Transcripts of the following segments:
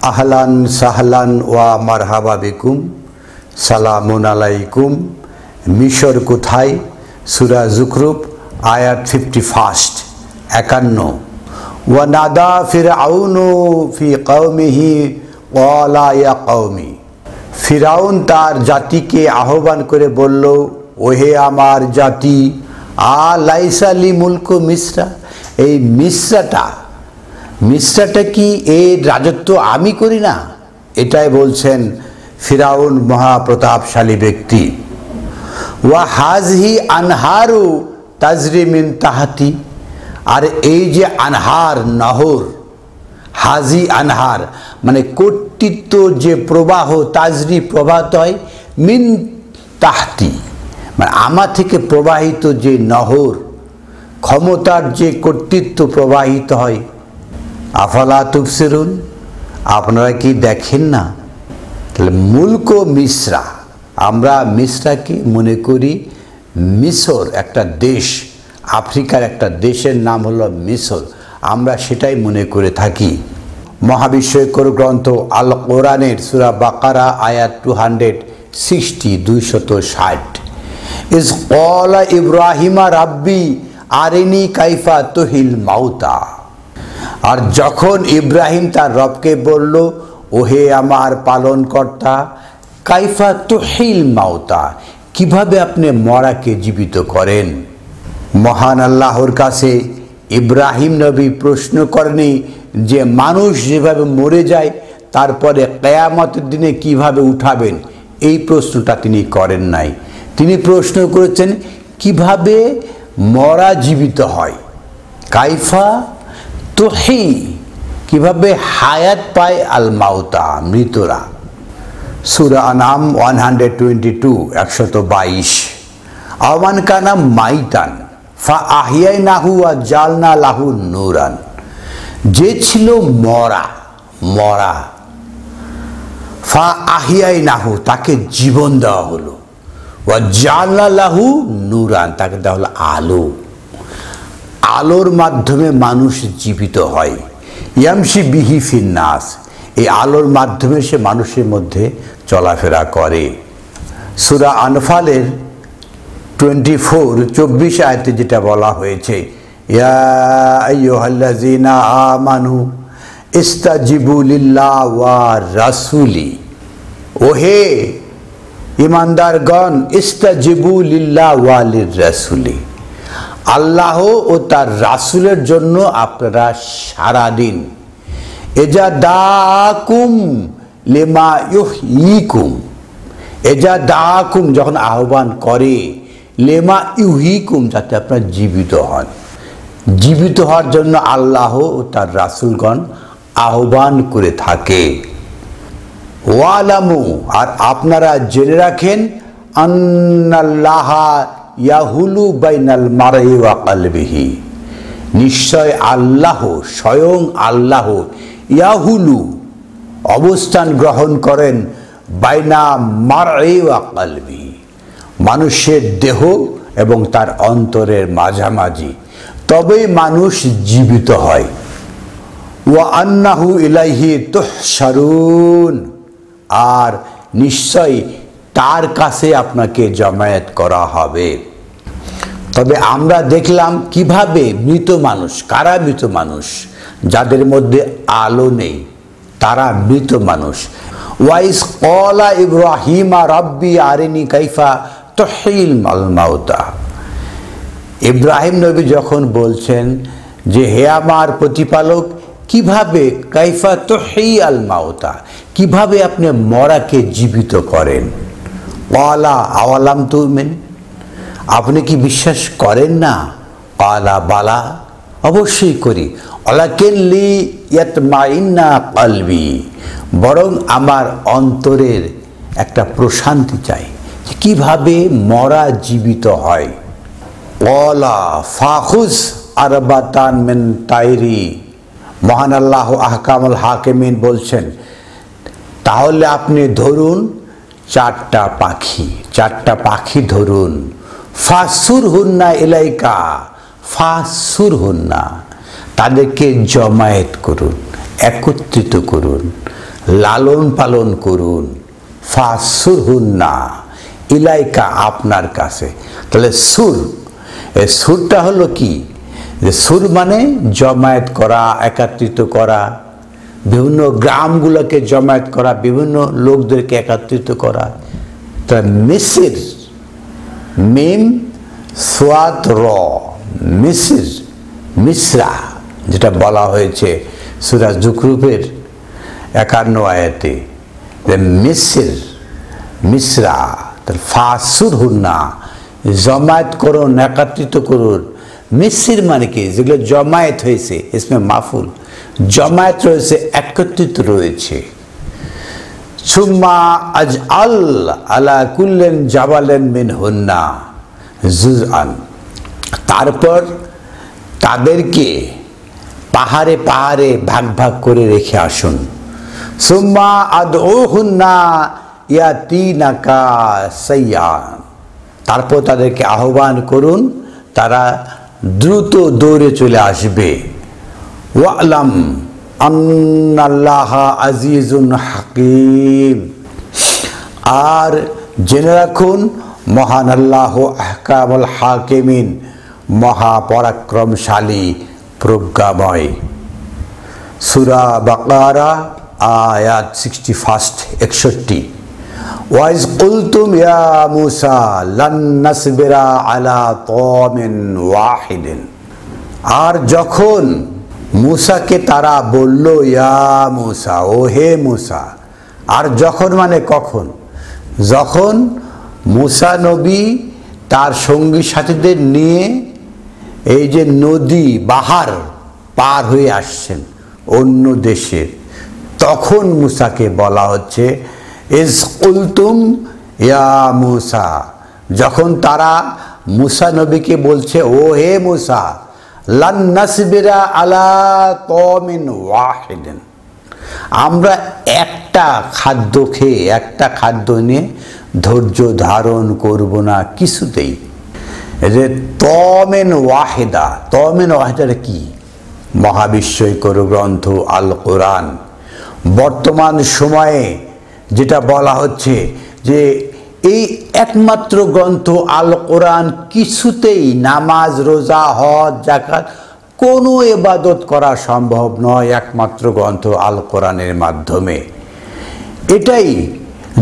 আহলান সাহলান ওয়া মারহাবা বিকুম, সালামুন আলাইকুম। মিশর কোথায়? সূরা যুখরুফ আয়াত 51 51। ওয়া নাদা ফিরআউনু ফি কওমিহি ক্বালা ইয়া কওমি। ফিরাউন তার জাতিকে আহ্বান করে বলল, ওহে আমার জাতি, আলাইসা লি মুলকু মিসরা, এই মিসরাটা কি এর রাজত্ব আমি করি না? এটাই বলছেন ফিরাউন মহাপ্রতাপশালী ব্যক্তি। ওয়া হাজহি আনহারু তাজরি মিন তাহতি, আর এই যে আনহার নহর, হাজি আনহার মানে কর্তৃত্ব যে প্রবাহ, তাজরি প্রবাহিত হয়, মিন তাহতি মানে আমার থেকে প্রবাহিত যে নহর, ক্ষমতার যে কর্তৃত্ব প্রবাহিত হয়। আফালা তুবসিরুন, আপনারা কি দেখেন না? তাহলে মুলক মিসরা, আমরা মিসরাকে মনে করি মিশর একটা দেশ, আফ্রিকার একটা দেশের নাম হলো মিশর, আমরা সেটাই মনে করে থাকি। মহাবিশ্বকর গ্রন্থ আল কোরআনের সূরা বাকারা আয়াত 260 260, ইজ ক্বালা ইব্রাহিমা রাব্বি আরিনি কাইফা তুহিল মাউতা। আর যখন ইব্রাহিম তার রবকে বলল, ওহে আমার পালনকর্তা, কাইফা তুহিল মাউতা, কিভাবে আপনি মরাকে জীবিত করেন? মহান আল্লাহর কাছে ইব্রাহিম নবী প্রশ্ন করেনি যে মানুষ যেভাবে মরে যায় তারপরে কিয়ামতের দিনে কিভাবে উঠাবেন, এই প্রশ্নটা তিনি করেন নাই। তিনি প্রশ্ন করেছেন কিভাবে মরা জীবিত হয়, কাইফা তুহি, কিভাবে হায়াত পায় আল মাউতা, মৃতরা। সূরা আনআম 122 122। আওয়ান কানা মাইতান ফা আহিয়াইনাহু ওয়া জালনা লাহু নূরান, যে ছিল মরা ফা আহিয়াইনাহু, তাকে জীবন দেওয়া হলো, ওয়া জালনা লাহু নূরান, তাকে দেওয়া হলো আলো। আলোর মাধ্যমে মানুষ জীবিত হয়। ইয়ামশি বিহি ফিন নাস, এই আলোর মাধ্যমে সে মানুষের মধ্যে চলাফেরা করে। সূরা আনফালের 24 আয়াতে যেটা বলা হয়েছে, ইয়া আইয়ুহাল্লাযীনা আমানু ইস্তাজিবু লিল্লাহি ওয়া রাসূলি, ওহে ঈমানদারগণ, ইস্তাজিবু লিল্লাহি ওয়া লির রাসূলি, আল্লাহ ও তার রাসূলের জন্য আপনারা সারা দিন। এজা দাকুম লিমা ইউহয়িকুম, এজা দাকুম যখন আহ্বান করে, লেমা ইউহিকুম যাতে আপনারা জীবিত হন, জীবিত হওয়ার জন্য আল্লাহ ও তার রাসূলগণ আহ্বান করে থাকে। ওয়ালামু, আর আপনারা জেনে রাখেন, আন্নাল্লাহা ইয়াহুলু বাইনাল মারই ওয়া কলবিহি, নিশ্চয় আল্লাহ, স্বয়ং আল্লাহ, ইয়াহুলু অবস্থান গ্রহণ করেন, বাইনা মারই ওয়া কলবিহি, মানুষের দেহ এবং তার অন্তরের মাঝামাঝি, তবেই মানুষ জীবিত হয়। ওয়া আন্নাহু ইলাইহি তুহশারুন, আর নিশ্চয় তার কাছে আপনাকে জমায়েত করা হবে। তবে আমরা দেখলাম কিভাবে মৃত মানুষ, কারা মৃত মানুষ? যাদের মধ্যে আলো নেই তারা মৃত মানুষ। ওয়াইস ক্বালা ইব্রাহিমা রাব্বি আরিনি কাইফা তুহিল মাউতা, ইব্রাহিম নবী যখন বলছেন যে হে আমার প্রতিপালক, কিভাবে কাইফা তুহিল মাউতা, কিভাবে আপনি মরাকে জীবিত করেন? ক্বালা আওয়ালাম তুমিন, আপনি কি বিশ্বাস করেন না? ক্বালা বালা, অবশ্যই করি। ওয়ালাকিন লিয়াতমাইন্না কলবি, বরং আমার অন্তরের একটা প্রশান্তি চাই, কিভাবে মরা জীবিত হয়। ক্বালা ফাখুজ আরবাতান মিন তাইরি, মহান আল্লাহ আহকামুল হাকিমিন বলছেন, তাহলে আপনি ধরুন 4টা পাখি ধরুন, ফাসুর হুন্না ইলাইকা, ফাসুর হুন্না, তাদেরকে জমায়েত করুন, একত্রিত করুন, লালন পালন করুন। ফাসুরহুন্না ইলাইকা আপনার কাছে। তাহলে সুর, এই সুরটা হলো কি, যে সুর মানে জমায়েত করা, একত্রিত করা, বিভিন্ন গ্রামগুলোকে জমায়েত করা, বিভিন্ন লোকদেরকে একত্রিত করা। তা মিসির, মিম সোয়াত র, মিসির, মিসরা, যেটা বলা হয়েছে সূরা যুখরুফের 51 আয়াতে, যে মিসির, মিসরা। তার ফাসুরহুন্না জমায়েত করুন, একত্রিত করুন। মিসির মানে কি, যেগুলো জমায়েত হয়েছে, ইসমে মাফুল, জমায়েত রয়েছে, একত্রিত রয়েছে। সুম্মা আজআল আলা কুল্লিন জাবালিন মিনহুন্না জুজআন, তারপর তাদেরকে পাহাড়ে পাহাড়ে ভাগ ভাগ করে রেখে আসুন। সুম্মা আদউহুন্না ইয়াতিনাকা সাইয়ান, তারপর তাদেরকে আহ্বান করুন, তারা দ্রুত দৌড়ে চলে আসবে। ওয়ালাম আন্নাল্লাহা আজিজুন হাকিম, আর জেনে রাখুন মহান আল্লাহ আহকামুল হাকিমিন, মহাপরাক্রমশালী, প্রজ্ঞাময়। সূরা বাকারা আয়াত 61। ওয়াইজ কুলতুম ইয়া মুসা লান নাসবিরা আলা তামিন ওয়াহিদিন, আর যখন মুসাকে তারা বলল ইয়া মুসা, ও হে মুসা, আর যখন মানে কখন, যখন মুসা নবী তার সঙ্গী সাথীদের নিয়ে এই যে নদী বাহার পার হয়ে আসছেন অন্য দেশে, তখন মুসাকে বলা হচ্ছে ইজ কুলতুম ইয়া মুসা, যখন তারা মুসা নবীকে বলছে ও হে মুসা লান নাসবিরা আলা তামিন ওয়াহিদিন, আমরা একটা খাদ্য খেয়ে, একটা খাদ্য নিয়ে ধৈর্য ধারণ করব না কিছুতেই। যে তামিন ওয়াহিদা, তামিন ওয়াহিদাটা কি, মহাবিস্ময়কর গ্রন্থ আল কোরআন। বর্তমান সময়ে যেটা বলা হচ্ছে যে এই একমাত্র গ্রন্থ আল কোরআন, কিছুতেই নামাজ, রোজা, হজ, যাকাত কোনো ইবাদত করা সম্ভব নয় একমাত্র গ্রন্থ আল কোরআনের মাধ্যমে। এটাই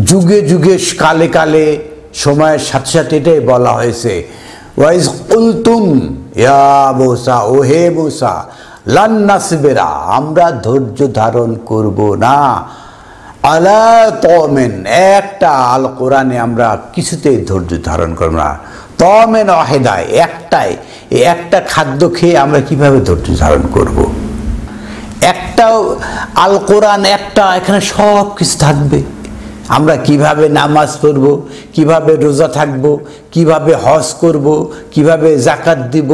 যুগে যুগে, কালে কালে, সময়ের সাথে সাথে এটাই বলা হয়েছে ওয়াইজ কুলতুম ইয়া মুসা, ও হে মুসা লান নাসবিরা, আমরা ধৈর্য ধারণ করব না আলা তামিন, একটা আল কোরআনে আমরা কিছুতেই ধৈর্য ধারণ করব না। তামিন ওয়াহিদা, একটাই, একটা খাদ্য খেয়ে আমরা কিভাবে ধৈর্য ধারণ করব? একটা আল কোরআন, একটা, এখানে সব কিছু থাকবে। আমরা কিভাবে নামাজ পড়ব, কিভাবে রোজা থাকব, কিভাবে হজ করব, কিভাবে যাকাত দিব,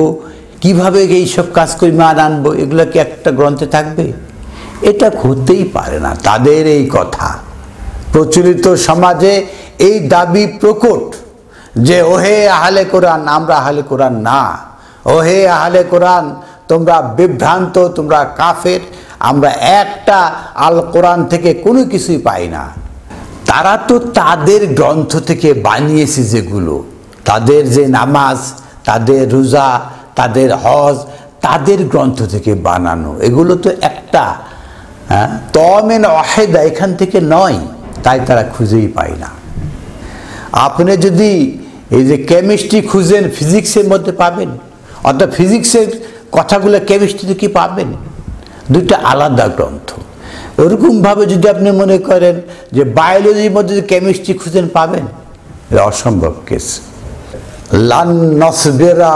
কিভাবে এইসব কাজ করে মান আনবো, এগুলো কি একটা গ্রন্থে থাকবে? এটা হতেই পারে না। তাদের এই কথা প্রচলিত সমাজে এই দাবি প্রকট যে ওহে আহলে কোরআন, আমরা আহলে কোরআন না, ওহে আহলে কোরআন তোমরা বিভ্রান্ত, তোমরা কাফের, আমরা একটা আল কোরআন থেকে কোনো কিছুই পাই না। তারা তো তাদের গ্রন্থ থেকে বানিয়েছে, যেগুলো তাদের যে নামাজ, তাদের রোজা, তাদের হজ, তাদের গ্রন্থ থেকে বানানো, এগুলো তো একটা তামিন ওয়াহিদা এখান থেকে নয়, তাই তারা খুঁজেই পায় না। আপনি যদি এই যে কেমিস্ট্রি খুঁজেন, ফিজিক্সের মধ্যে পাবেন, অর্থাৎ ফিজিক্সের কথাগুলো কেমিস্ট্রিতে কি পাবেন? দুইটা আলাদা গ্রন্থ। ওরকমভাবে যদি আপনি মনে করেন যে বায়োলজির মধ্যে যে কেমিস্ট্রি খুঁজেন পাবেন, এটা অসম্ভব কেস। লান নাসবিরা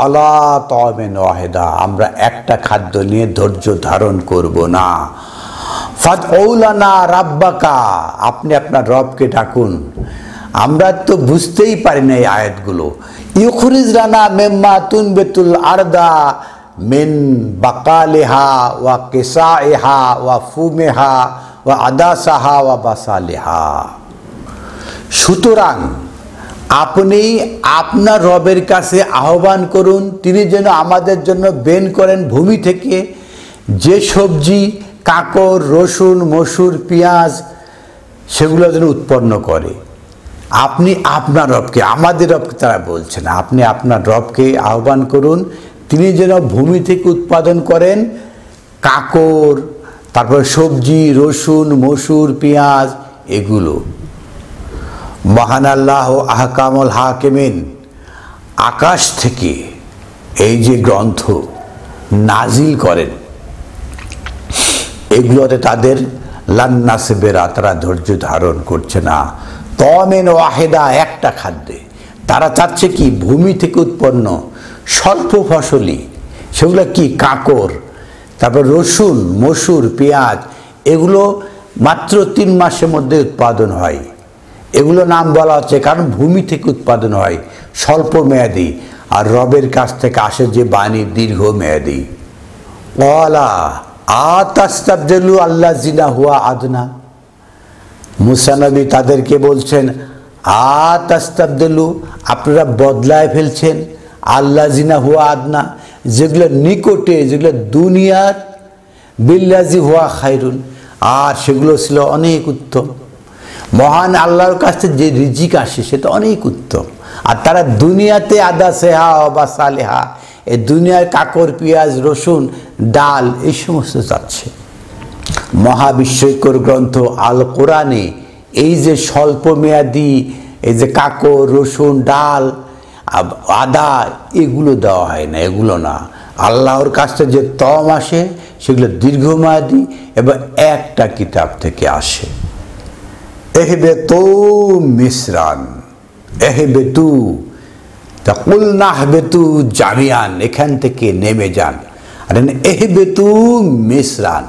আলা তামিন ওয়াহিদা, আমরা একটা খাদ্য নিয়ে ধৈর্য ধারণ করব না। ফাদউ লানা রাব্বাকা, আপনি আপনার রবকে ডাকুন। আমরা তো বুঝতেই পারি না এই আয়াতগুলো। ইউখরিজ লানা মিম্মা তুনবিতুল আরদা মিন বাকালিহা ওয়া কিসাইহা ওয়া ফুমিহা ওয়া আদাসাহা ওয়া বাসালিহা। সুতরাং আপনি আপনার রবের কাছে আহ্বান করুন, তিনি যেন আমাদের জন্য বের করেন ভূমি থেকে যে সবজি কাঁকর, রসুন, মসুর, পেঁয়াজ সেগুলো যেন উৎপন্ন করে। আপনি আপনার রবকে, আমাদের রবকে তারা বলছে না, আপনি আপনার রবকে আহ্বান করুন, তিনি যেন ভূমি থেকে উৎপাদন করেন কাঁকর, তারপর সবজি, রসুন, মসুর, পেঁয়াজ এগুলো। মহান আল্লাহ আহকামুল হাকিমিন আকাশ থেকে এই যে গ্রন্থ নাজিল করেন, এগুলোতে তাদের লান্নাসবেরা, তারা ধৈর্য ধারণ করছে না। তমেন ওয়াহেদা, একটা খাদ্যে তারা চাচ্ছে কি ভূমি থেকে উৎপন্ন স্বল্প ফসলি, সেগুলো কি কাঁকর, তারপর রসুন, মসুর, পেঁয়াজ এগুলো মাত্র 3 মাসের মধ্যে উৎপাদন হয়। এগুলো নাম বলা হচ্ছে কারণ ভূমি থেকে উৎপাদন হয়, স্বল্প মেয়াদি, আর রবের কাছ থেকে আসে যে বাণী দীর্ঘ মেয়াদি। ওয়ালা আতাস্তাবদিলু আল্লাযিনা হুয়া আদনা, মুসা নবী তাদেরকে বলছেন আতাস্তাবদিলু, আপনারা বদলায় ফেলছেন আল্লাযিনা হুয়া আদনা, যেগুলো নিকটে, যেগুলো দুনিয়ার, বিল্লাযি হুয়া খায়রুন, আর সেগুলো ছিল অনেক উত্তম। মহান আল্লাহর কাছ থেকে যে রিজিক আসে সেটা অনেক উত্তম, আর তারা দুনিয়াতে আদা সেহা বা সালেহা, এই দুনিয়ার কাঁকর, পেঁয়াজ, রসুন, ডাল এই সমস্ত যাচ্ছে। মহাবিস্ময়কর গ্রন্থ আল কোরআনে এই যে স্বল্প মেয়াদি, এই যে কাঁকর, রসুন, ডাল, আদা এগুলো দেওয়া হয় না, এগুলো না। আল্লাহর কাছ থেকে যে তম আসে সেগুলো দীর্ঘমেয়াদি এবং একটা কিতাব থেকে আসে। এহবেতু মিসরান, এহবেতু তাকুল নাহবেতু জামিয়ান, এখান থেকে নেমে যান। আর এহবেতু মিসরান,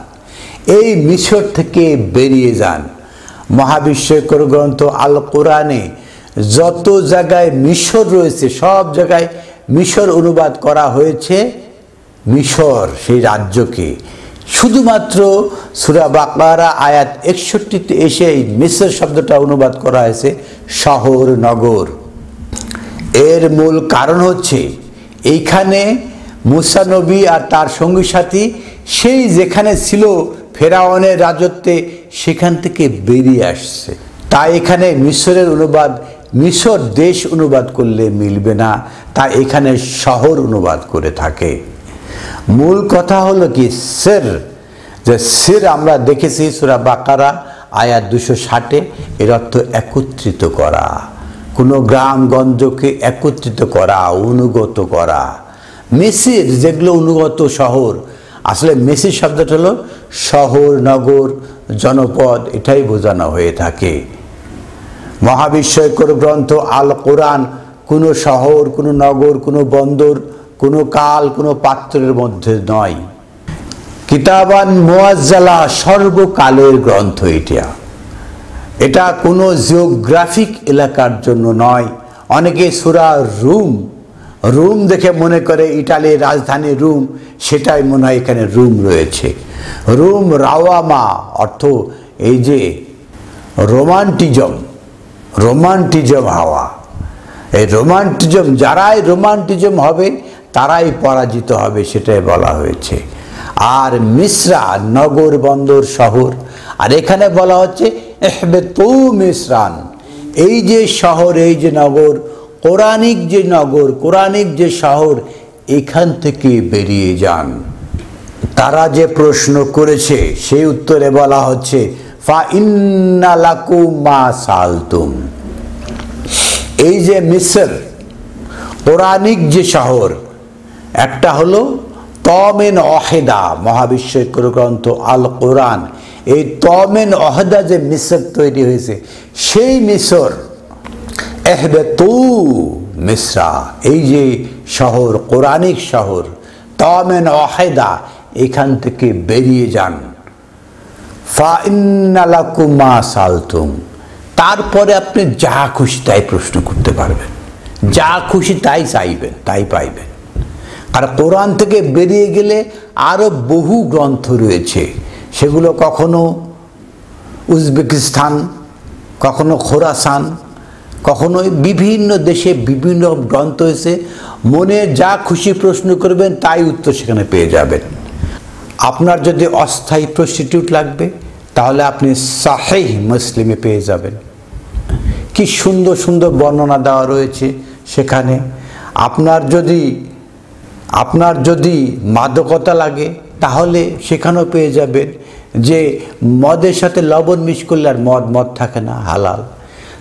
এই মিশর থেকে বেরিয়ে যান। মহাবিস্ময়কর গ্রন্থ আল কোরআনে যত জায়গায় মিশর রয়েছে সব জায়গায় মিশর অনুবাদ করা হয়েছে, মিশর সেই রাজ্যকে। শুধুমাত্র সূরা বাকারা আয়াত 61-তে এসে এই মিশর শব্দটা অনুবাদ করা হয়েছে শহর, নগর। এর মূল কারণ হচ্ছে এইখানে মুসা নবী আর তার সঙ্গী সাথী সেই যেখানে ছিল ফেরাউনের রাজত্বে সেখান থেকে বেরিয়ে আসছে। তাই এখানে মিশরের অনুবাদ, মিশর দেশ অনুবাদ করলে মিলবে না, তাই এখানে শহর অনুবাদ করে থাকে। মূল কথা হলো কি সির, যে সির আমরা দেখেছি সূরা বাকারা আয়াত 260-এ, এর অর্থ একত্রিত করা, কোনো গ্রামগঞ্জকে একত্রিত করা, অনুগত করা। মিসর যেগুলো অনুগত শহর, আসলে মিসর শব্দটা হলো শহর, নগর, জনপদ, এটাই বোঝানো হয়ে থাকে। মহাবিস্ময়কর গ্রন্থ আল কোরআন কোনো শহর, কোনো নগর, কোনো বন্দর, কোনো কাল, কোনো পাত্রের মধ্যে নয়। কিতাবান মুআজ্জালা, সর্বকালের গ্রন্থ এটা। এটা কোনো জিওগ্রাফিক এলাকার জন্য নয়। অনেকে সূরা রুম, রুম দেখে মনে করে ইটালির রাজধানী রুম, সেটাই মনে হয় এখানে রুম রয়েছে। রুম রাওয়ামা অর্থ এই যে রোমান্টিজম, রোমান্টিজম হাওয়া। এই রোমান্টিজম, যারাই রোমান্টিজম হবে তারাই পরাজিত হবে, সেটাই বলা হয়েছে। আর মিসরা নগর, বন্দর, শহর। আর এখানে বলা হচ্ছে এহবেতু মিসরান, এই যে শহর, এই যে নগর, কোরআনিক যে নগর, কোরআনিক যে শহর, এখান থেকে বেরিয়ে যান। তারা যে প্রশ্ন করেছে সেই উত্তরে বলা হচ্ছে ফা ইন্না লাকুম মা সালতুম, এই যে মিসর কোরআনিক যে শহর, একটা হলো তমেন ওয়াহেদা, মহাবিস্ময়কর গ্রন্থ আল কোরআন, এই তমেন ওয়াহেদা যে মিসর তৈরি হয়েছে সেই মিসর। এহবেতু মিসরা, এই যে শহর, কোরআনিক শহর, তমেন ওয়াহেদা, এখান থেকে বেরিয়ে যান। ফা ইন্না লাকুম মা সালতুম, তারপরে আপনি যা খুশি তাই প্রশ্ন করতে পারবেন, যা খুশি তাই চাইবেন, তাই পাইবেন। আর কোরআন থেকে বেরিয়ে গেলে আরও বহু গ্রন্থ রয়েছে, সেগুলো কখনো উজবেকিস্তান, কখনো খোরাসান, কখনো বিভিন্ন দেশে বিভিন্ন গ্রন্থ হয়েছে। মনে যা খুশি প্রশ্ন করবেন তাই উত্তর সেখানে পেয়ে যাবেন। আপনার যদি অস্থায়ী প্রস্টিটিউট লাগবে তাহলে আপনি সাহিহ মুসলিমে পেয়ে যাবেন। কি সুন্দর সুন্দর বর্ণনা দেওয়া রয়েছে সেখানে। আপনার যদি মাদকতা লাগে তাহলে সেখানেও পেয়ে যাবেন যে মদের সাথে লবণ মিশ করলে আর মদ থাকে না, হালাল।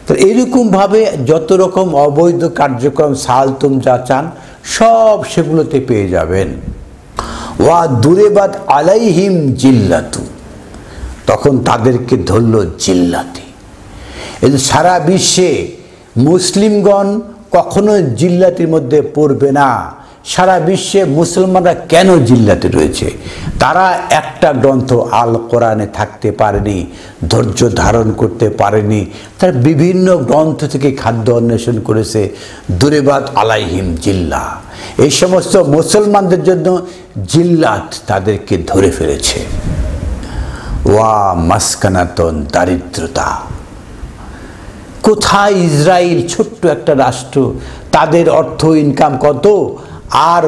তো এরকমভাবে যত রকম অবৈধ কার্যক্রম সালতুম যা চান সব সেগুলোতে পেয়ে যাবেন। ওয়া দুরেবাত আলাইহিম জিল্লাতু, তখন তাদেরকে ধরল জিল্লাতি। এই সারা বিশ্বে মুসলিমগণ কখনো জিল্লাতির মধ্যে পড়বে না। সারা বিশ্বে মুসলমানরা কেন জিল্লাতে রয়েছে? তারা একটা গ্রন্থ আল কোরআনে থাকতে পারেনি, ধৈর্য ধারণ করতে পারেনি। তারা বিভিন্ন গ্রন্থ থেকে খাদ্য অন্বেষণ করেছে। দুরেবাত আলাইহিম জিল্লা, এই সমস্ত মুসলমানদের জন্য জিল্লাত তাদেরকে ধরে ফেলেছে। ওয়া মাসকানাতন, দারিদ্রতা। কোথায় ইসরায়েল, ছোট্ট একটা রাষ্ট্র, তাদের অর্থ ইনকাম কত, আর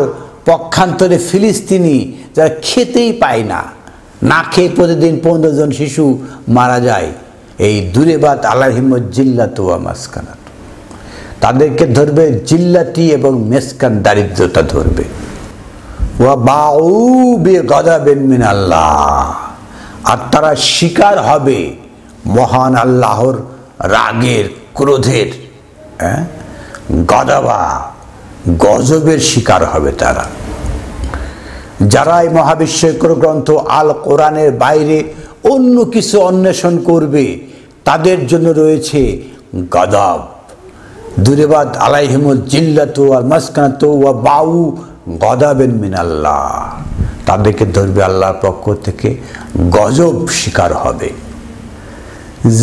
পক্ষান্তরে ফিলিস্তিনি যারা খেতেই পায় না, না খেয়ে প্রতিদিন 15 জন শিশু মারা যায়। এই দুরেবাত আলাইহিম জিল্লাত ওয়া মাসকানাত, তাদেরকে ধরবে জিল্লাতি এবং মেসকান, দারিদ্রতা ধরবে। ওয়া বাউ বিগাদাবিন মিনাল্লাহ, আর তারা শিকার হবে মহান আল্লাহর রাগের, ক্রোধের, গদাবা, গজবের শিকার হবে তারা। যারা এই মহাবিশ্বকর গ্রন্থ আল কোরআনের বাইরে অন্য কিছু অন্বেষণ করবে তাদের জন্য রয়েছে গজব। দুরেবাত আলাইহিমুল জিল্লাতু ওয়াল মাসকানাতু ওয়া বাউ গদাবিন মিনাল্লাহ, তাদেরকে ধরবে আল্লাহর পক্ষ থেকে, গজব শিকার হবে।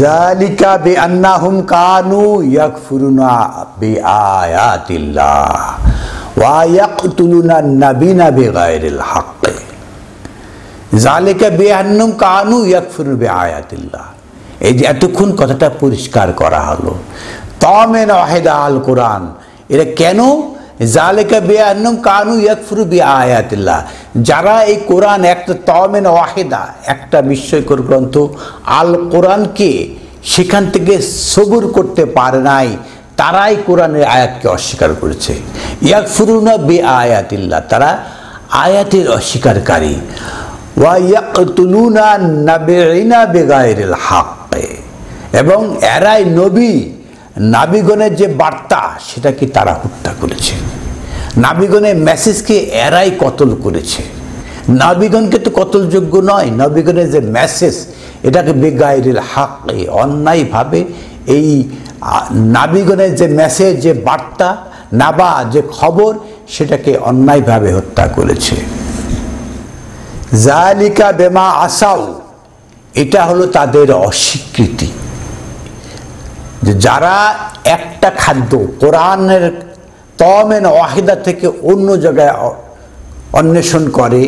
যালিকা বিআন্নাহুম কানু ইয়াকফুরুনা বিআয়াতিল্লাহ ওয়া ইয়াকতুলুনা নাবিয়্যিনা বিগাইরিল হক। যালিকা বিআন্নাহুম কানু ইয়াকফুরুনা বিআয়াতিল্লাহ, এই যে এতক্ষণ কথাটা পরিষ্কার করা হলো। তামেন ওয়াহিদা আল কোরআন, এরা কেন? যালিকা বিআন্নাহুম কানু ইয়াকফুরু বিআয়াতিল্লাহ, যারা এই কোরআন একটা তামেন ওয়াহিদা, একটা বিস্ময়কর গ্রন্থ আল কোরআনকে সেখান থেকে সবুর করতে পারে নাই, তারাই কোরআনের আয়াতকে অস্বীকার করেছে। ইয়াকফুরুনা বিআয়াতিল্লাহ, তারা আয়াতের অস্বীকারী। ওয়া ইয়াকতুলুনা নাবিয়্যিনা বিগাইরিল হক, এবং এরাই নাবিগণের যে বার্তা সেটাকে তারা হত্যা করেছে। নাবিগণের মেসেজকে এরাই কতল করেছে। নাবিগণকে তো কতলযোগ্য নয়, নবীগণের যে মেসেজ এটাকে বেগাইরিল হক, অন্যায়ভাবে এই নাবিগণের যে মেসেজ, যে বার্তা, নাবা, যে খবর, সেটাকে অন্যায়ভাবে হত্যা করেছে। যালিকা বিমা আসাউ, এটা হলো তাদের অস্বীকৃতি। যে যারা একটা খাদ্য কোরআনের তামেন ওয়াহিদা থেকে অন্য জায়গায় অন্বেষণ করে,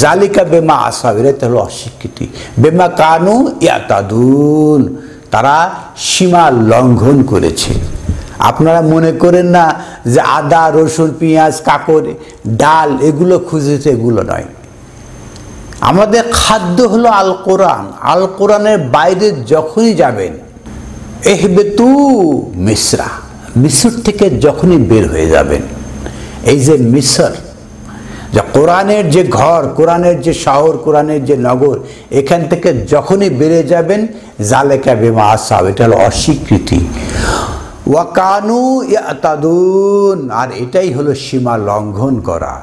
জালিকা বেমা আসাউ, এটা হলো অস্বীকৃতি। বেমা কানু ইয়াতাদুন, তারা সীমা লঙ্ঘন করেছে। আপনারা মনে করেন না যে আদা, রসুন, পেঁয়াজ, কাকড়, ডাল এগুলো খুঁজেছে, এগুলো নয়। আমাদের খাদ্য হলো আল কোরআন। আল কোরআনের বাইরে যখনই যাবেন, এহবেতু মিসরা, মিসর থেকে যখনই বের হয়ে যাবেন, এই যে মিসর, যে কোরআনের যে ঘর, কোরআনের যে শহর, কোরআনের যে নগর, এখান থেকে যখনই বেরিয়ে যাবেন, জালেকা বিমা আসাউ, এটা হলো অস্বীকৃতি। ওয়া কানু ইয়াতাদুন, আর এটাই হলো সীমা লঙ্ঘন করা।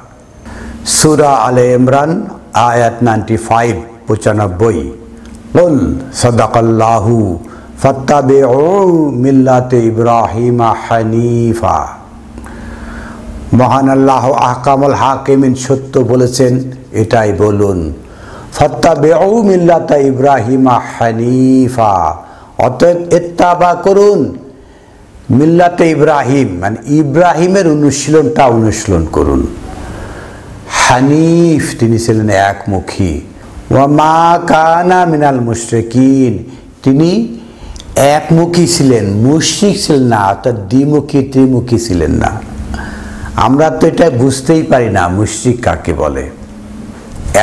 সূরা আলে ইমরান আয়াত 95, 95। কুল সাদাকাল্লাহু ফাত্তাবিউ মিল্লাতে ইব্রাহিমা হানিফা। মহান আল্লাহ আহকামুল হাকিমিন সত্য বলেছেন, এটাই বলুন। ফাত্তাবিউ মিল্লাতে ইব্রাহিমা হানিফা, অতএব ইত্তাবা করুন মিল্লাতে ইব্রাহিম, মানে ইব্রাহিমের অনুশীলনটা অনুশীলন করুন। হানিফ, তিনি ছিলেন একমুখী। ওয়া মা কানা মিনাল মুশরিকিন, তিনি একমুখী ছিলেন, মুশরিক ছিলেন না, অর্থাৎ দ্বিমুখী ত্রিমুখী ছিলেন না। আমরা তো এটা বুঝতেই পারি না মুশরিক কাকে বলে।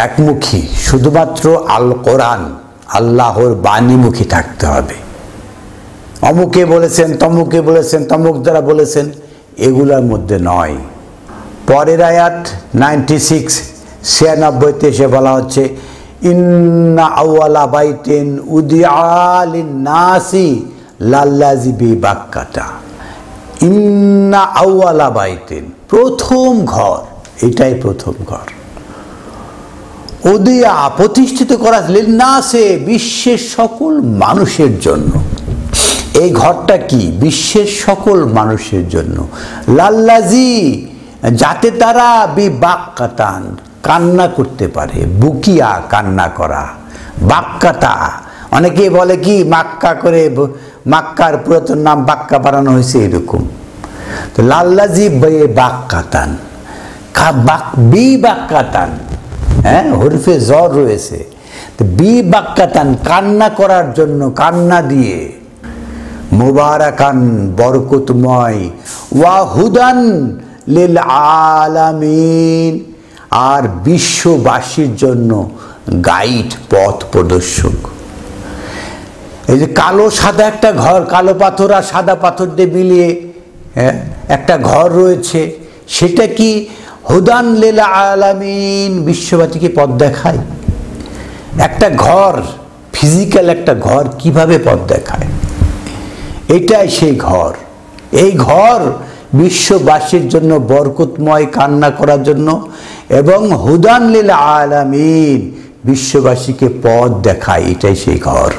একমুখী, শুধুমাত্র আল কোরআন আল্লাহর বাণীমুখী থাকতে হবে। অমুকে বলেছেন, তমুকে বলেছেন, তমুক দ্বারা বলেছেন, এগুলোর মধ্যে নয়। পরের আয়াত 96 এসে বলা হচ্ছে ইন্না আউয়ালা বাইতিন উদিআ লিন-নাসি লাল্লাযী বিবাক্কাতা। ইন্না আউয়ালা বাইতিন, প্রথম ঘর, এটাই প্রথম ঘর। উদিআ, প্রতিষ্ঠিত করা, লিন-নাসে, বিশ্বের সকল মানুষের জন্য। এই ঘরটা কি? বিশ্বের সকল মানুষের জন্য। লাল্লাযী, যাতে তারা বিবাক্কাতান, কান্না করতে পারে। বুকিয়া, কান্না করা। বাক্কাতা, অনেকে বলে কি মাক্কা করে, মাক্কার পুরাতন নাম বাক্কা বানানো হয়েছে, এরকম। তো লাল্লাযী বিবাক্কাতান, বিবাক্কাতান, হ্যাঁ, হরফে জর রয়েছে। তো বিবাক্কাতান, কান্না করার জন্য, কান্না দিয়ে। মুবারাকান, বরকতময়। ওয়া হুদান লিল আলামিন, আর বিশ্ববাসীর জন্য গাইড, পথ প্রদর্শক। এই যে কালো সাদা একটা ঘর, কালো পাথর আর সাদা পাথর দিয়ে মিলিয়ে একটা ঘর রয়েছে, সেটা কি হুদান লিল আলামিন, বিশ্ববাসীকে পথ দেখায়? একটা ঘর, ফিজিক্যাল একটা ঘর কিভাবে পথ দেখায়? এটাই সেই ঘর। এই ঘর বিশ্ববাসীর জন্য বরকতময়, কান্না করার জন্য, এবং হুদান লিল আলামিন, বিশ্ববাসীকে পথ দেখায়, এটাই সেই ঘর।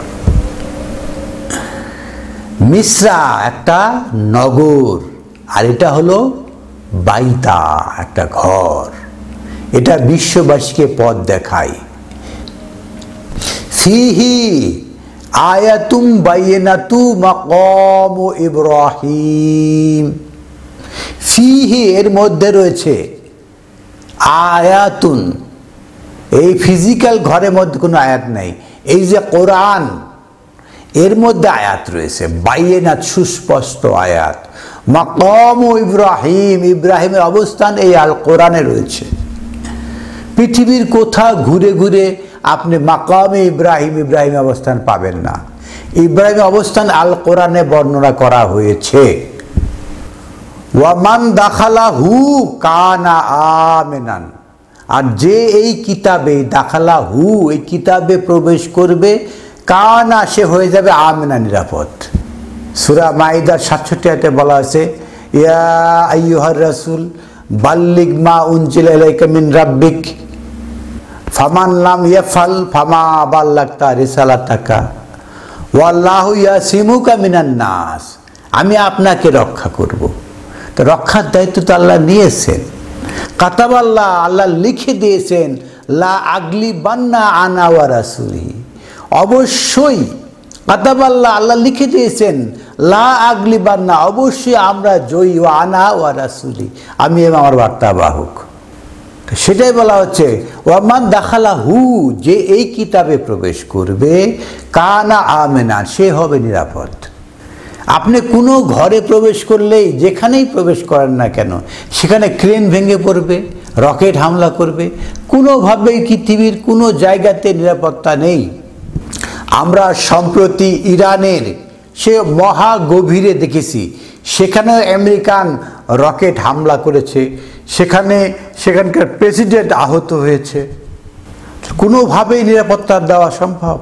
মিসরা একটা নগর, আর এটা হলো বাইতা, একটা ঘর। এটা বিশ্ববাসীকে পথ দেখায়। ফিহি আয়াতুম বাইয়িনাতু মাকাম ইব্রাহিম। ফিহি, এর মধ্যে রয়েছে, আয়াতুন, এই ফিজিক্যাল ঘরের মধ্যে কোনো আয়াত নেই। এই যে কোরআন, এর মধ্যে আয়াত রয়েছে, বাইয়িনাত, সুস্পষ্ট আয়াত। মাকাম ইব্রাহিম, ইব্রাহিমের অবস্থান এই আল কোরআনে রয়েছে। পৃথিবীর কোথাও ঘুরে ঘুরে আপনি মাকামে ইব্রাহিম, ইব্রাহিম অবস্থান পাবেন না। ইব্রাহিমের অবস্থান আল কোরআনে বর্ণনা করা হয়েছে। ওয়ামান দাখালাহু কানা আমিনান, আর যে এই কিতাবে, দাখালাহু, এই কিতাবে প্রবেশ করবে, কানা, সে হয়ে যাবে আমিনা, নিরাপদ। সূরা মাইদার 67 আয়াতে বলা আছে ইয়া আইয়ুহার রাসূল বাল্লিগ মা উনজিলা ইলাইকা মিন রাব্বিক ফামান লাম ইয়াফাল ফামা বাল্লাগতা রিসালাতাকা ওয়াল্লাহু ইয়াসিমুকা মিনান নাস। আমি আপনাকে রক্ষা করব। তো রক্ষার দায়িত্ব তো আল্লাহ নিয়েছেন। কাতাবাল্লাহ, আল্লাহ লিখে দিয়েছেন, লা আগলিবান্না আনা ওয়া রাসূলি, অবশ্যই। কাতাবাল্লাহ, আল্লাহ লিখে দিয়েছেন, লা আগলিবান্না, অবশ্যই আমরা জয়ী, ওয়া আনা ওয়া রাসূলি, আমি এবং আমার বার্তাবাহক। সেটাই বলা হচ্ছে ওয়ামান দাখালাহু, যে এই কিতাবে প্রবেশ করবে, কানা আমিনা, সে হবে নিরাপদ। আপনি কোনো ঘরে প্রবেশ করলেই, যেখানেই প্রবেশ করেন না কেন, সেখানে ক্রেন ভেঙে পড়বে, রকেট হামলা করবে, কোনোভাবেই পৃথিবীর কোনো জায়গাতে নিরাপত্তা নেই। আমরা সম্প্রতি ইরানের সে মহাগভীরে দেখেছি, সেখানেও আমেরিকান রকেট হামলা করেছে, সেখানকার প্রেসিডেন্ট আহত হয়েছে। কোনোভাবেই নিরাপত্তা দেওয়া সম্ভব?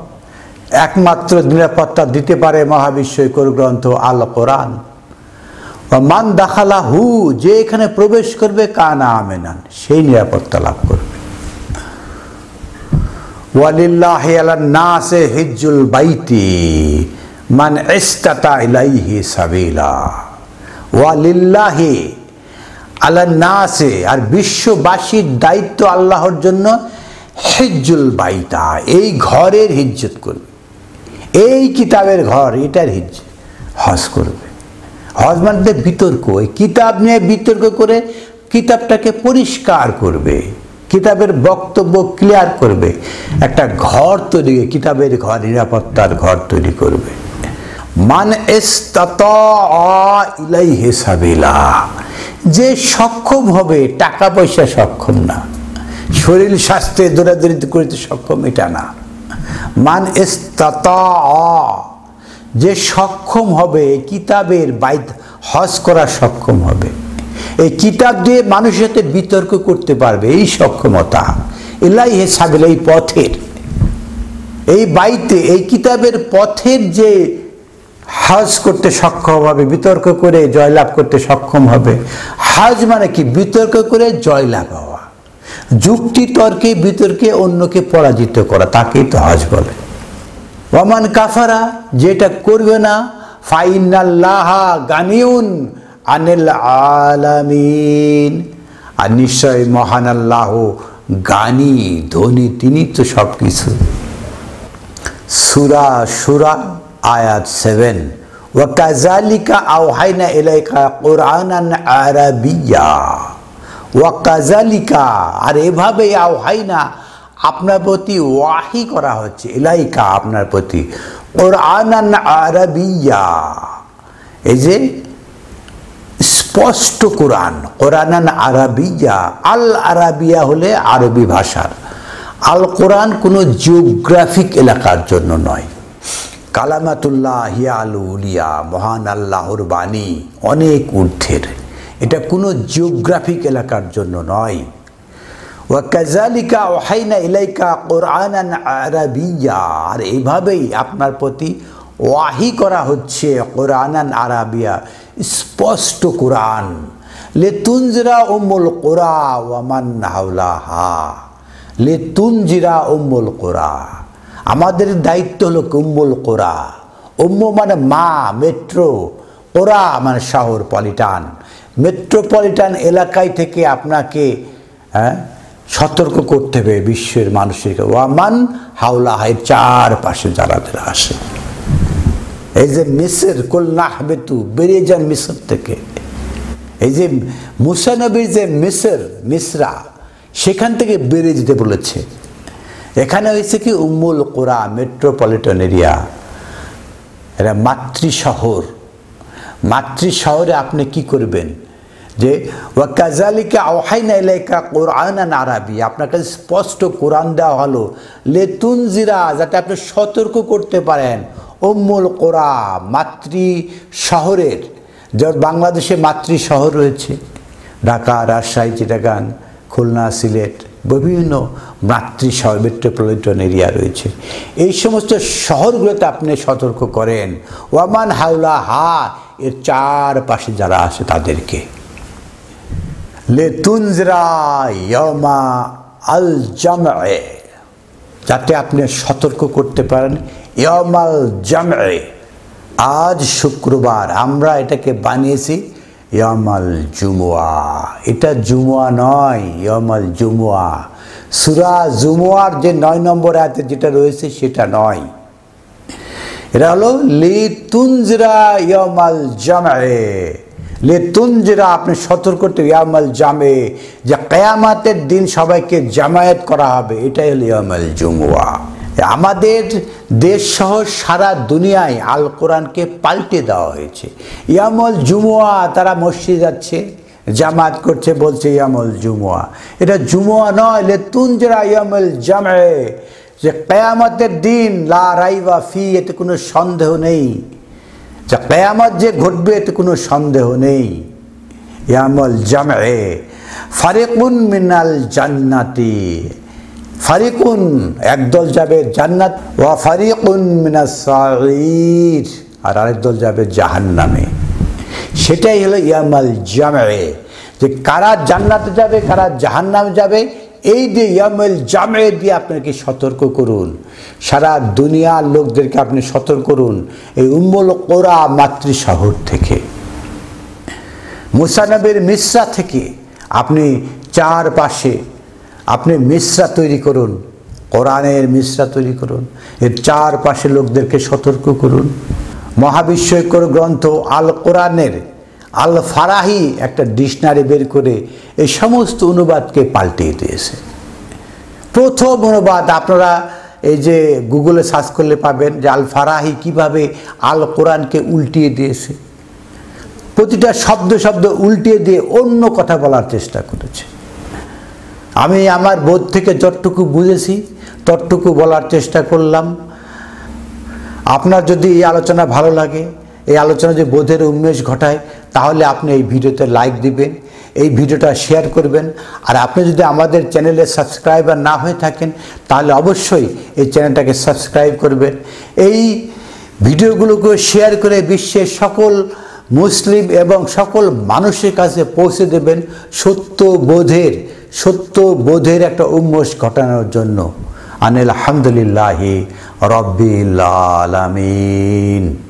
একমাত্র নিরাপত্তা দিতে পারে মহাবিশ্বকর গ্রন্থ আল কোরআন। মান দাখালাহু, যে এখানে প্রবেশ করবে, কানা আমিনান, সেই নিরাপত্তা লাভ করবে। ওয়ালিল্লাহি আলান নাসি হিজ্জুল বাইতি মান ইসতাতা ইলাইহি সাবিলা। ওয়ালিল্লাহি আলান নাসি, আর বিশ্ববাসীর দায়িত্ব আল্লাহর জন্য, হিজ্জুল বাইতা, এই ঘরের হিজ্জত করবে। এই কিতাবের ঘর, এটার হিজ্জত, হজ করবে। হজ মানে বিতর্ক, এই কিতাব নিয়ে বিতর্ক করে কিতাবটাকে পরিষ্কার করবে, কিতাবের বক্তব্য ক্লিয়ার করবে, একটা ঘর তৈরি, কিতাবের ঘর, নিরাপত্তার ঘর তৈরি করবে। মান ইসতাতা ইলাইহি সাবিলা, যে সক্ষম হবে, টাকা পয়সা সক্ষম না, শরীর স্বাস্থ্যে দৌড়াদৌড়ি করতে সক্ষম এটা না। মান ইস্তাতা, যে সক্ষম হবে কিতাবের বাইত হজ করা সক্ষম হবে, এই কিতাব দিয়ে মানুষের সাথে বিতর্ক করতে পারবে, এই সক্ষমতা ইলাইহি সাবিল, এই পথের, এই বাইতে, এই কিতাবের পথের যে হজ করতে সক্ষম হবে, বিতর্ক করে জয়লাভ করতে সক্ষম হবে। হজ মানে কি? বিতর্ক করে জয়লাভ হওয়া, যুক্তি তর্কে বিতর্কে অন্যকে পরাজিত করা, তাকেই তো হজ বলে। ওয়ামান কাফারা, যেটা করবে না, ফাইনাল্লাহা গানিউন আনিল আলামিন, আর নিশ্চয় মহান আল্লাহ গানি, ধনী, তিনি তো সব কিছু। সূরা সূরা আয়াত 7, ওয়া কাযালিকা আওহাইনা ইলাইকা কুরআনান আরাবিয়্যা, ওয়া কাযালিকা, আর এভাবে আওহাইনা, আপনার প্রতি ওয়াহি করা হচ্ছে, ইলাইকা, আপনার প্রতি, কুরআনান আরাবিয়্যা, এই যে স্পষ্ট কোরআন, কোরআনান আরাবিয়্যা, আল আরাবিয়া হলে আরবি ভাষার, আল কোরআন কোনো জিওগ্রাফিক এলাকার জন্য নয়। কালামাতুল্লাহ হিয়া আল উলিয়া, মহান আল্লাহর বাণী অনেক ঊর্ধ্বের, এটা কোনো জিওগ্রাফিক এলাকার জন্য নয়। ওয়া কাযালিকা আওহাইনা ইলাইকা কুরআনান আরাবিয়্যা, আর এইভাবেই আপনার প্রতি ওয়াহি করা হচ্ছে কুরআনান আরাবিয়া, স্পষ্ট কোরআন। লিতুনজিরা উম্মুল কুরা ওয়া মান হাওলাহা, লিতুনজিরা উম্মুল কুরা, আমাদের দায়িত্ব হলো উম্মুল কুরা, উম্মু মানে মা, মেট্রো, কুরা মানে শহর, পলিটান, মেট্রোপলিটান এলাকায় থেকে আপনাকে সতর্ক করতে হবে বিশ্বের মানুষের, ওয়ামান হাওলাহা, চারপাশে যারা আসে। এই যে মিসর, কুল নাহবিতু, বেরিয়ে যান মিসর থেকে, এই যে মুসা নবীর যে মিসরা, সেখান থেকে বেরিয়ে যেতে বলেছে। এখানে হয়েছে কি উম্মুল কুরা, মেট্রোপলিটন এরিয়া, এটা মাতৃশহর। মাতৃশহরে আপনি কি করবেন? যে ওয়া কাযালিকা আওহাইনা ইলাইকা কুরআনান আরাবিয়্যা, আপনাকে স্পষ্ট কোরআন দেওয়া হলো, লিতুনজিরা, যাতে আপনি সতর্ক করতে পারেন, উম্মুল কুরা, মাতৃ শহরের, যার বাংলাদেশে মাতৃ শহর রয়েছে, ঢাকা, রাজশাহী, চিটাগাং, খুলনা, সিলেট, বিভিন্ন মাতৃ শহর, মেট্রোপলিটন এরিয়া রয়েছে। এই সমস্ত শহরগুলোতে আপনি সতর্ক করেন, ওয়ামান হাওলাহা, এর চারপাশে যারা আসে তাদেরকে। লিতুনজিরা ইয়াউমা আল জামএ, যাতে আপনি সতর্ক করতে পারেন, ইয়াউমাল জামএ, আজ শুক্রবার, আমরা এটাকে বানিয়েছি ইয়াউমাল জুমুয়া, এটা জুমুয়া নয়, ইয়াউমাল জুমুয়া। সূরা জুমুয়ার যে 9 নম্বর আয়াতে যেটা রয়েছে সেটা নয়, এটা হলো লিতুনজিরা ইয়াউমাল জামএ, লিতুনজিরা, আপনি সতর্ক করতে, ইয়াউমাল জামে, যে কিয়ামতের দিন সবাইকে জামায়াত করা হবে, এটাই হলো ইয়াউমাল জুমুয়া। আমাদের দেশ সহ সারা দুনিয়ায় আল কোরআনকে পাল্টে দেওয়া হয়েছে। ইয়ামুল জুমুয়া, তারা মসজিদে যাচ্ছে, জামাত করছে, বলছে ইয়ামুল জুমুয়া, এটা জুমুয়া নয়। লিতুনজিরা ইয়াউমুল জামএ, যে কিয়ামতের দিন, লা রাইবা ফি, এতে কোনো সন্দেহ নেই, যে কিয়ামত যে ঘটবে এতে কোনো সন্দেহ নেই। ইয়ামুল জামএ, ফারিকুন মিনাল জান্নাতি, ফারিকুন, একদল যাবে জান্নাত, ওয়া ফারিকুন মিনাস সাঈর, আর আরেক দল যাবে জাহান্নামে। সেটাই হলো ইয়ামুল জামএ, যে কারা জান্নাতে যাবে, কারা জাহান্নামে যাবে, এই যে ইয়ামুল জামএ দিয়ে আপনাকে সতর্ক করুন, সারা দুনিয়ার লোকদেরকে আপনি সতর্ক করুন, এই উম্মুল কুরা, মাতৃ শহর থেকে, মুসা নবীর মিসরা থেকে আপনি চারপাশে আপনি মিসরা তৈরি করুন, কোরআনের মিসরা তৈরি করুন, এর চারপাশে লোকদেরকে সতর্ক করুন। মহাবিশ্বকর গ্রন্থ আল কোরআনের আল ফারাহি একটা ডিকশনারি বের করে এই সমস্ত অনুবাদকে পাল্টিয়ে দিয়েছে। প্রথম অনুবাদ আপনারা এই যে গুগলে সার্চ করলে পাবেন যে আল ফারাহি কিভাবে আল কোরআনকে উল্টিয়ে দিয়েছে, প্রতিটা শব্দ শব্দ উল্টিয়ে দিয়ে অন্য কথা বলার চেষ্টা করেছে। আমি আমার বোধ থেকে যতটুকু বুঝেছি ততটুকু বলার চেষ্টা করলাম। আপনার যদি এই আলোচনা ভালো লাগে, এই আলোচনা যে বোধের উন্মেষ ঘটায়, তাহলে আপনি এই ভিডিওতে লাইক দিবেন, এই ভিডিওটা শেয়ার করবেন। আর আপনি যদি আমাদের চ্যানেলে সাবস্ক্রাইবার না হয়ে থাকেন, তাহলে অবশ্যই এই চ্যানেলটাকে সাবস্ক্রাইব করবেন। এই ভিডিওগুলোকে শেয়ার করে বিশ্বের সকল মুসলিম এবং সকল মানুষের কাছে পৌঁছে দেবেন সত্য বোধের একটা উন্মেষ ঘটানোর জন্য। আলহামদুলিল্লাহি রাব্বিল আলামিন।